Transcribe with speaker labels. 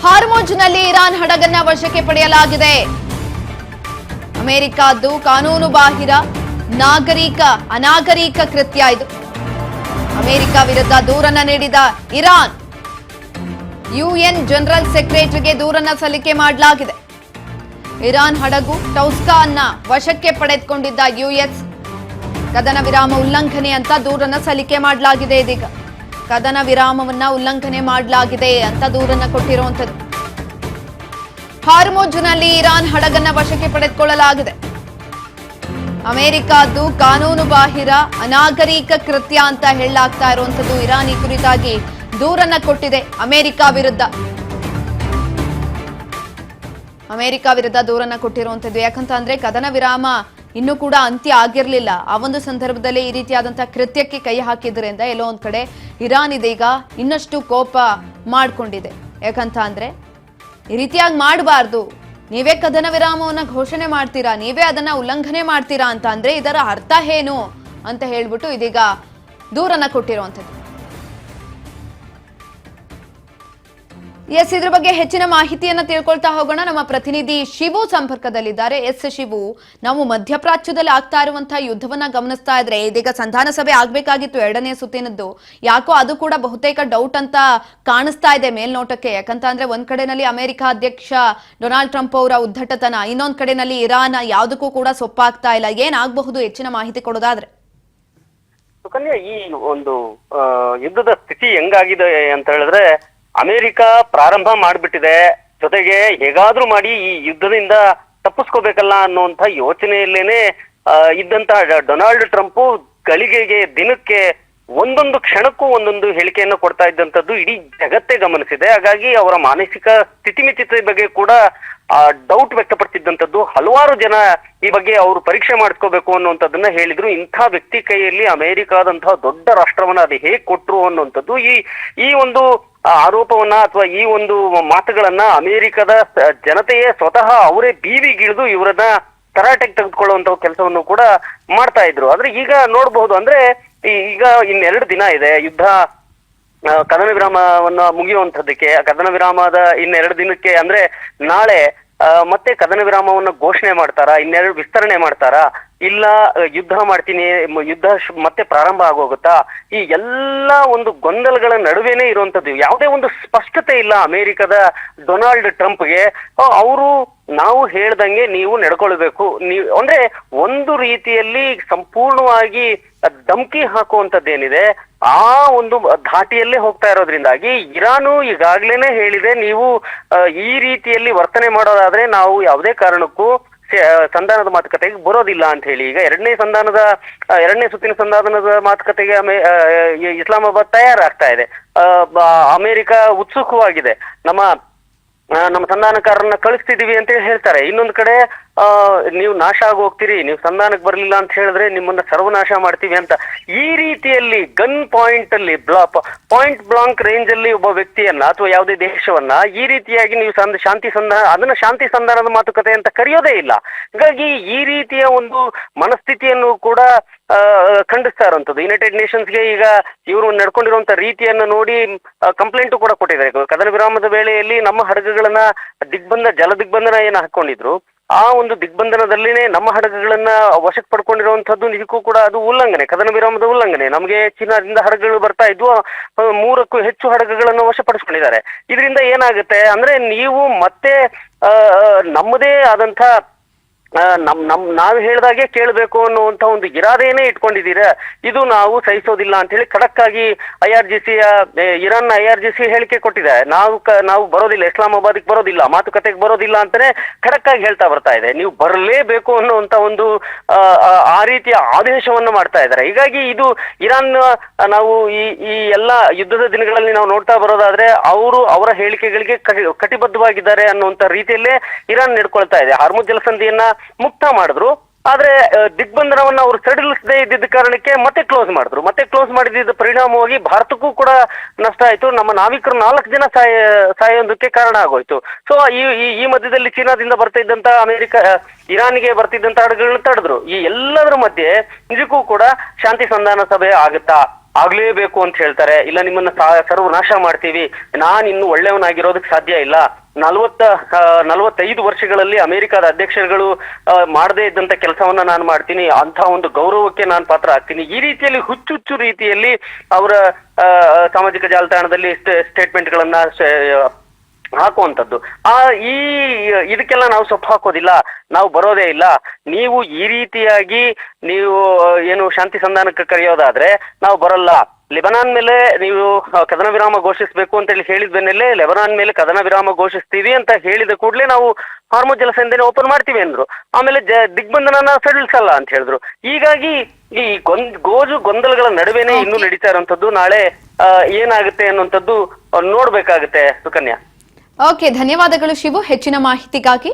Speaker 1: ಹಾರ್ಮುಜ್ನಲ್ಲಿ Iran ಹಡಗನ್ನ ವಶಕ್ಕೆ ಪಡೆಯಲಾಗಿದೆ. ಅಮೆರಿಕದ್ದು ಕಾನೂನು ಬಾಹಿರ ಅನಾಗರಿಕ ಕೃತ್ಯ ಇದು. ಅಮೆರಿಕ ವಿರುದ್ಧ ದೂರನ್ನ ನೀಡಿದ ಇರಾನ್ ಯುಎನ್ ಜನರಲ್ ಸೆಕ್ರೆಟರಿಗೆ ದೂರನ್ನ ಸಲ್ಲಿಕೆ ಮಾಡಲಾಗಿದೆ. ಇರಾನ್ ಹಡಗು ಟೌಸ್ಕಾ ಅನ್ನ ವಶಕ್ಕೆ ಪಡೆದುಕೊಂಡಿದ್ದ ಯುಎಸ್ ಕದನ ವಿರಾಮ ಉಲ್ಲಂಘನೆ ಅಂತ ದೂರನ್ನ ಸಲ್ಲಿಕೆ ಮಾಡಲಾಗಿದೆ. ಇದೀಗ ಕದನ ವಿರಾಮವನ್ನ ಉಲ್ಲಂಘನೆ ಮಾಡಲಾಗಿದೆ ಅಂತ ದೂರನ್ನ ಕೊಟ್ಟಿರುವಂತದ್ದು. ಹಾರ್ಮುಜ್ನಲ್ಲಿ ಇರಾನ್ ಹಡಗನ್ನ ವಶಕ್ಕೆ ಪಡೆದುಕೊಳ್ಳಲಾಗಿದೆ. ಅಮೆರಿಕದ್ದು ಕಾನೂನು ಬಾಹಿರ ಅನಾಗರಿಕ ಕೃತ್ಯ ಅಂತ ಹೇಳಲಾಗ್ತಾ ಇರುವಂತದ್ದು. ಇರಾನ್ ಈ ಕುರಿತಾಗಿ ದೂರನ್ನ ಕೊಟ್ಟಿದೆ ಅಮೆರಿಕ ವಿರುದ್ಧ ದೂರನ್ನ ಕೊಟ್ಟಿರುವಂತದ್ದು. ಯಾಕಂತ ಅಂದ್ರೆ ಕದನ ವಿರಾಮ ಇನ್ನೂ ಕೂಡ ಅಂತ್ಯ ಆಗಿರ್ಲಿಲ್ಲ. ಆ ಒಂದು ಸಂದರ್ಭದಲ್ಲಿ ಈ ರೀತಿಯಾದಂತಹ ಕೃತ್ಯಕ್ಕೆ ಕೈ ಹಾಕಿದ್ರಿಂದ ಎಲ್ಲೋ ಒಂದ್ ಕಡೆ ಇರಾನ್ ಇದೀಗ ಇನ್ನಷ್ಟು ಕೋಪ ಮಾಡ್ಕೊಂಡಿದೆ. ಯಾಕಂತ ಅಂದ್ರೆ ಈ ರೀತಿಯಾಗಿ ಮಾಡಬಾರ್ದು, ನೀವೇ ಕದನ ವಿರಾಮವನ್ನ ಘೋಷಣೆ ಮಾಡ್ತೀರಾ, ನೀವೇ ಅದನ್ನ ಉಲ್ಲಂಘನೆ ಮಾಡ್ತೀರಾ ಅಂತ ಅಂದ್ರೆ ಇದರ ಅರ್ಥ ಏನು ಅಂತ ಹೇಳ್ಬಿಟ್ಟು ಇದೀಗ ದೂರನ್ನ ಕೊಟ್ಟಿರುವಂತದ್ದು. ಇದ್ರ ಬಗ್ಗೆ ಹೆಚ್ಚಿನ ಮಾಹಿತಿಯನ್ನ ತಿಳ್ಕೊಳ್ತಾ ಹೋಗೋಣ. ನಮ್ಮ ಪ್ರತಿನಿಧಿ ಶಿವು ಸಂಪರ್ಕದಲ್ಲಿದ್ದಾರೆ. ಶಿವು, ನಾವು ಮಧ್ಯಪ್ರಾಚ್ಯದಲ್ಲಿ ಆಗ್ತಾ ಇರುವಂತಹ ಯುದ್ಧವನ್ನ ಗಮನಿಸ್ತಾ ಇದ್ರೆ ಇದೀಗ ಸಂಧಾನ ಸಭೆ ಆಗ್ಬೇಕಾಗಿತ್ತು ಎರಡನೇ ಸುತ್ತಿನದ್ದು. ಯಾಕೋ ಅದು ಕೂಡ ಬಹುತೇಕ ಡೌಟ್ ಅಂತ ಕಾಣಿಸ್ತಾ ಇದೆ ಮೇಲ್ನೋಟಕ್ಕೆ. ಯಾಕಂತ ಅಂದ್ರೆ ಒಂದ್ ಕಡೆನಲ್ಲಿ ಅಮೆರಿಕ ಅಧ್ಯಕ್ಷ ಡೊನಾಲ್ಡ್ ಟ್ರಂಪ್ ಅವರ ಉದ್ದಟತನ, ಇನ್ನೊಂದ್ ಕಡೆನಲ್ಲಿ ಇರಾನ್ ಯಾವುದಕ್ಕೂ ಕೂಡ ಸೊಪ್ಪಾಗ್ತಾ ಇಲ್ಲ. ಏನಾಗಬಹುದು ಹೆಚ್ಚಿನ ಮಾಹಿತಿ ಕೊಡೋದಾದ್ರೆ?
Speaker 2: ಸುಕನ್ಯಾ, ಈ ಒಂದು ಯುದ್ಧದ ಸ್ಥಿತಿ ಹೆಂಗಾಗಿದೆ ಅಂತ ಹೇಳಿದ್ರೆ ಅಮೆರಿಕ ಪ್ರಾರಂಭ ಮಾಡ್ಬಿಟ್ಟಿದೆ. ಜೊತೆಗೆ ಹೇಗಾದ್ರೂ ಮಾಡಿ ಈ ಯುದ್ಧದಿಂದ ತಪ್ಪಿಸ್ಕೋಬೇಕಲ್ಲ ಅನ್ನುವಂತ ಯೋಚನೆಯಲ್ಲೇನೆ ಇದ್ದಂತ ಡೊನಾಲ್ಡ್ ಟ್ರಂಪ್ ಗಳಿಗೆಗೆ ದಿನಕ್ಕೆ ಒಂದೊಂದು ಕ್ಷಣಕ್ಕೂ ಒಂದೊಂದು ಹೇಳಿಕೆಯನ್ನು ಕೊಡ್ತಾ ಇದ್ದಂಥದ್ದು ಇಡೀ ಜಗತ್ತೇ ಗಮನಿಸಿದೆ. ಹಾಗಾಗಿ ಅವರ ಮಾನಸಿಕ ಸ್ಥಿತಿಮಿತಿ ಬಗ್ಗೆ ಕೂಡ ಡೌಟ್ ವ್ಯಕ್ತಪಡಿಸಿದ್ದಂಥದ್ದು. ಹಲವಾರು ಜನ ಈ ಬಗ್ಗೆ ಅವರು ಪರೀಕ್ಷೆ ಮಾಡಿಸ್ಕೋಬೇಕು ಅನ್ನುವಂಥದ್ದನ್ನ ಹೇಳಿದ್ರು. ಇಂಥ ವ್ಯಕ್ತಿ ಕೈಯಲ್ಲಿ ಅಮೆರಿಕಾದಂತಹ ದೊಡ್ಡ ರಾಷ್ಟ್ರವನ್ನ ಅದು ಹೇಗೆ ಕೊಟ್ರು ಅನ್ನುವಂಥದ್ದು, ಈ ಒಂದು ಆರೋಪವನ್ನ ಅಥವಾ ಈ ಒಂದು ಮಾತುಗಳನ್ನ ಅಮೆರಿಕದ ಜನತೆಯೇ ಸ್ವತಃ ಅವರೇ ಬೀದಿಗಿಳಿದು ಇವರನ್ನ ತರಾಟೆಗೆ ತೆಗೆದುಕೊಳ್ಳುವಂತ ಕೆಲಸವನ್ನು ಕೂಡ ಮಾಡ್ತಾ ಇದ್ರು. ಆದ್ರೆ ಈಗ ನೋಡಬಹುದು, ಅಂದ್ರೆ ಈಗ ಇನ್ನೆರಡು ದಿನ ಇದೆ ಯುದ್ಧ ಕದನ ವಿರಾಮವನ್ನ ಮುಗಿಯುವಂತದ್ದಕ್ಕೆ. ಕದನ ವಿರಾಮದ ಇನ್ನೆರಡು ದಿನಕ್ಕೆ ಅಂದ್ರೆ ನಾಳೆ ಮತ್ತೆ ಕದನ ವಿರಾಮವನ್ನ ಘೋಷಣೆ ಮಾಡ್ತಾರಾ, ಇನ್ನೆರಡು ವಿಸ್ತರಣೆ ಮಾಡ್ತಾರಾ, ಇಲ್ಲ ಯುದ್ಧ ಮಾಡ್ತೀನಿ, ಯುದ್ಧ ಮತ್ತೆ ಪ್ರಾರಂಭ ಆಗೋಗುತ್ತಾ? ಈ ಎಲ್ಲಾ ಒಂದು ಗೊಂದಲಗಳ ನಡುವೆನೇ ಇರುವಂತದ್ದು. ಯಾವುದೇ ಒಂದು ಸ್ಪಷ್ಟತೆ ಇಲ್ಲ ಅಮೆರಿಕದ ಡೊನಾಲ್ಡ್ ಟ್ರಂಪ್ಗೆ. ಅವರು ನಾವು ಹೇಳ್ದಂಗೆ ನೀವು ನಡ್ಕೊಳ್ಬೇಕು, ನೀವು ಅಂದ್ರೆ ಒಂದು ರೀತಿಯಲ್ಲಿ ಸಂಪೂರ್ಣವಾಗಿ ಧಮ್ಕಿ ಹಾಕುವಂತದ್ದೇನಿದೆ ಆ ಒಂದು ಧಾಟಿಯಲ್ಲೇ ಹೋಗ್ತಾ ಇರೋದ್ರಿಂದಾಗಿ ಇರಾನು ಈಗಾಗ್ಲೇನೆ ಹೇಳಿದೆ, ನೀವು ಈ ರೀತಿಯಲ್ಲಿ ವರ್ತನೆ ಮಾಡೋದಾದ್ರೆ ನಾವು ಯಾವುದೇ ಕಾರಣಕ್ಕೂ ಸಂಧಾನದ ಮಾತುಕತೆಗೆ ಬರೋದಿಲ್ಲ ಅಂತ ಹೇಳಿ ಈಗ ಎರಡನೇ ಸುತ್ತಿನ ಸಂಧಾನದ ಮಾತುಕತೆಗೆ ಇಸ್ಲಾಮಾಬಾದ್ ತಯಾರಾಗ್ತಾ ಇದೆ. ಅಮೆರಿಕ ಉತ್ಸುಕವಾಗಿದೆ, ನಮ್ಮ ಸಂಧಾನಕಾರರನ್ನ ಕಳಿಸ್ತಿದೀವಿ ಅಂತ ಹೇಳ್ತಾರೆ. ಇನ್ನೊಂದು ಕಡೆ ನೀವು ನಾಶ ಆಗಿ ಹೋಗ್ತೀರಿ, ನೀವು ಸಂಧಾನಕ್ಕೆ ಬರಲಿಲ್ಲ ಅಂತ ಹೇಳಿದ್ರೆ ನಿಮ್ಮನ್ನ ಸರ್ವನಾಶ ಮಾಡ್ತೀವಿ ಅಂತ. ಈ ರೀತಿಯಲ್ಲಿ ಗನ್ ಪಾಯಿಂಟ್ ಅಲ್ಲಿ ಪಾಯಿಂಟ್ ಬ್ಲಾಂಕ್ ರೇಂಜ್ ಅಲ್ಲಿ ಒಬ್ಬ ವ್ಯಕ್ತಿಯನ್ನ ಅಥವಾ ಯಾವುದೇ ದೇಶವನ್ನ ಈ ರೀತಿಯಾಗಿ ನೀವು ಶಾಂತಿ ಸಂಧಾನದ ಮಾತುಕತೆ ಅಂತ ಕರೆಯೋದೇ ಇಲ್ಲ. ಹಾಗಾಗಿ ಈ ರೀತಿಯ ಒಂದು ಮನಸ್ಥಿತಿಯನ್ನು ಕೂಡ ಖಂಡಿಸ್ತಾ ಇರುವಂತದ್ದು. ಯುನೈಟೆಡ್ ನೇಷನ್ಸ್ಗೆ ಈಗ ಇವರು ನಡ್ಕೊಂಡಿರುವಂತ ರೀತಿಯನ್ನ ನೋಡಿ ಕಂಪ್ಲೇಂಟ್ ಕೂಡ ಕೊಟ್ಟಿದ್ದಾರೆ. ಕದನ ವಿರಾಮದ ವೇಳೆಯಲ್ಲಿ ನಮ್ಮ ಹಡಗುಗಳನ್ನ ಜಲ ದಿಗ್ಬಂಧನ ಏನು ಹಾಕೊಂಡಿದ್ರು, ಆ ಒಂದು ದಿಗ್ಬಂಧನದಲ್ಲಿನೇ ನಮ್ಮ ಹಡಗುಗಳನ್ನ ವಶಕ್ಕೆ ಪಡ್ಕೊಂಡಿರುವಂತದ್ದು ನಿಜಕ್ಕೂ ಕೂಡ ಅದು ಉಲ್ಲಂಘನೆ, ಕದನ ವಿರಾಮದ ಉಲ್ಲಂಘನೆ. ನಮಗೆ ಚೀನಾದಿಂದ ಹಡಗುಗಳು ಬರ್ತಾ ಇದ್ವು, 3ಕ್ಕೂ ಹೆಚ್ಚು ಹಡಗುಗಳನ್ನು ವಶಪಡಿಸ್ಕೊಂಡಿದ್ದಾರೆ. ಇದರಿಂದ ಏನಾಗುತ್ತೆ ಅಂದ್ರೆ ನೀವು ಮತ್ತೆ ನಮ್ಮದೇ ಆದಂತ ನಾವು ಹೇಳ್ದಾಗೆ ಕೇಳಬೇಕು ಅನ್ನುವಂತ ಒಂದು ಇರಾದೇನೆ ಇಟ್ಕೊಂಡಿದ್ದೀರಾ, ಇದು ನಾವು ಸಹಿಸೋದಿಲ್ಲ ಅಂತ ಹೇಳಿ ಖಡಕ್ ಆಗಿ ಇರಾನ್ IRGC ಹೇಳಿಕೆ ಕೊಟ್ಟಿದೆ. ನಾವು ಬರೋದಿಲ್ಲ, ಇಸ್ಲಾಮಾಬಾದ್ಗೆ ಬರೋದಿಲ್ಲ, ಮಾತುಕತೆಗೆ ಬರೋದಿಲ್ಲ ಅಂತಾನೆ ಖಡಕ್ ಆಗಿ ಹೇಳ್ತಾ ಬರ್ತಾ ಇದೆ. ನೀವು ಬರಲೇಬೇಕು ಅನ್ನುವಂತ ಒಂದು ಆ ರೀತಿಯ ಆದೇಶವನ್ನು ಮಾಡ್ತಾ ಇದ್ದಾರೆ. ಹೀಗಾಗಿ ಇದು ಇರಾನ್ ನಾವು ಈ ಎಲ್ಲಾ ಯುದ್ಧದ ದಿನಗಳಲ್ಲಿ ನಾವು ನೋಡ್ತಾ ಬರೋದಾದ್ರೆ ಅವರ ಹೇಳಿಕೆಗಳಿಗೆ ಕಟಿಬದ್ಧವಾಗಿದ್ದಾರೆ ಅನ್ನುವಂತ ರೀತಿಯಲ್ಲೇ ಇರಾನ್ ನಡ್ಕೊಳ್ತಾ ಇದೆ. ಹಾರ್ಮುಜ್ ಜಲಸಂಧಿಯನ್ನ ಮುಕ್ತ ಮಾಡಿದ್ರು, ಆದ್ರೆ ದಿಗ್ಬಂಧನವನ್ನ ಅವರು ಸಡಿಲಿಸದೇ ಇದ್ದಿದ್ದ ಕಾರಣಕ್ಕೆ ಮತ್ತೆ ಕ್ಲೋಸ್ ಮಾಡಿದ್ದ ಪರಿಣಾಮವಾಗಿ ಭಾರತಕ್ಕೂ ಕೂಡ ನಷ್ಟ ಆಯ್ತು. ನಮ್ಮ ನಾವಿಕರು 4 ಜನ ಸಾಯೋದಕ್ಕೆ ಕಾರಣ ಆಗೋಯ್ತು. ಸೊ ಈ ಮಧ್ಯದಲ್ಲಿ ಚೀನಾದಿಂದ ಬರ್ತಾ ಇದ್ದಂತ ಇರಾನ್ಗೆ ಬರ್ತಿದ್ದಂತ ಹಡಗುಗಳನ್ನ ತಡೆದ್ರು. ಈ ಎಲ್ಲದರ ಮಧ್ಯೆ ನಿಜಕ್ಕೂ ಕೂಡ ಶಾಂತಿ ಸಂಧಾನ ಸಭೆ ಆಗುತ್ತಾ? ಆಗ್ಲೇಬೇಕು ಅಂತ ಹೇಳ್ತಾರೆ, ಇಲ್ಲ ನಿಮ್ಮನ್ನ ಸರ್ವನಾಶ ಮಾಡ್ತೀವಿ, ನಾನ್ ಇನ್ನು ಒಳ್ಳೆಯವನಾಗಿರೋದಕ್ಕೆ ಸಾಧ್ಯ ಇಲ್ಲ, 45 ವರ್ಷಗಳಲ್ಲಿ ಅಮೆರಿಕದ ಅಧ್ಯಕ್ಷರುಗಳು ಮಾಡದೇ ಇದ್ದಂತ ಕೆಲಸವನ್ನ ನಾನು ಮಾಡ್ತೀನಿ, ಅಂತ ಒಂದು ಗೌರವಕ್ಕೆ ನಾನು ಪಾತ್ರ ಆಗ್ತೀನಿ, ಈ ರೀತಿಯಲ್ಲಿ ಹುಚ್ಚುಚ್ಚು ರೀತಿಯಲ್ಲಿ ಅವರ ಸಾಮಾಜಿಕ ಜಾಲತಾಣದಲ್ಲಿ ಸ್ಟೇಟ್ಮೆಂಟ್ಗಳನ್ನ ಹಾಕುವಂಥದ್ದು. ಈ ಇದಕ್ಕೆಲ್ಲ ನಾವು ಸೊಪ್ಪು ಹಾಕೋದಿಲ್ಲ, ನಾವು ಬರೋದೇ ಇಲ್ಲ. ನೀವು ಈ ರೀತಿಯಾಗಿ ನೀವು ಏನು ಶಾಂತಿ ಸಂಧಾನಕ್ಕೆ ಕರೆಯೋದಾದ್ರೆ ನಾವು ಬರಲ್ಲ. ಲೆಬನಾನ್ ಮೇಲೆ ನೀವು ಕದನ ವಿರಾಮ ಘೋಷಿಸಬೇಕು ಅಂತ ಹೇಳಿದ ಬೆನ್ನಲ್ಲೇ ಲೆಬನಾನ್ ಮೇಲೆ ಕದನ ವಿರಾಮ ಘೋಷಿಸ್ತೀವಿ ಅಂತ ಹೇಳಿದ ಕೂಡಲೇ ನಾವು ಹಾರ್ಮುಜ್ ಜಲಸಂಧಿನ ಓಪನ್ ಮಾಡ್ತೀವಿ ಅಂದ್ರು. ಆಮೇಲೆ ದಿಗ್ಬಂಧನನ ಸಡಿಲಿಸಲ್ಲ ಅಂತ ಹೇಳಿದ್ರು. ಹೀಗಾಗಿ ಈ ಗೊಂದಲಗಳ ನಡುವೆನೆ ಇನ್ನೂ ನಡೀತಾ ಇರುವಂತದ್ದು. ನಾಳೆ ಏನಾಗುತ್ತೆ ಅನ್ನುವಂಥದ್ದು ನೋಡ್ಬೇಕಾಗುತ್ತೆ ಸುಕನ್ಯಾ.
Speaker 1: ಓಕೆ, ಧನ್ಯವಾದಗಳು ಶಿವು ಹೆಚ್ಚಿನ ಮಾಹಿತಿಗಾಗಿ.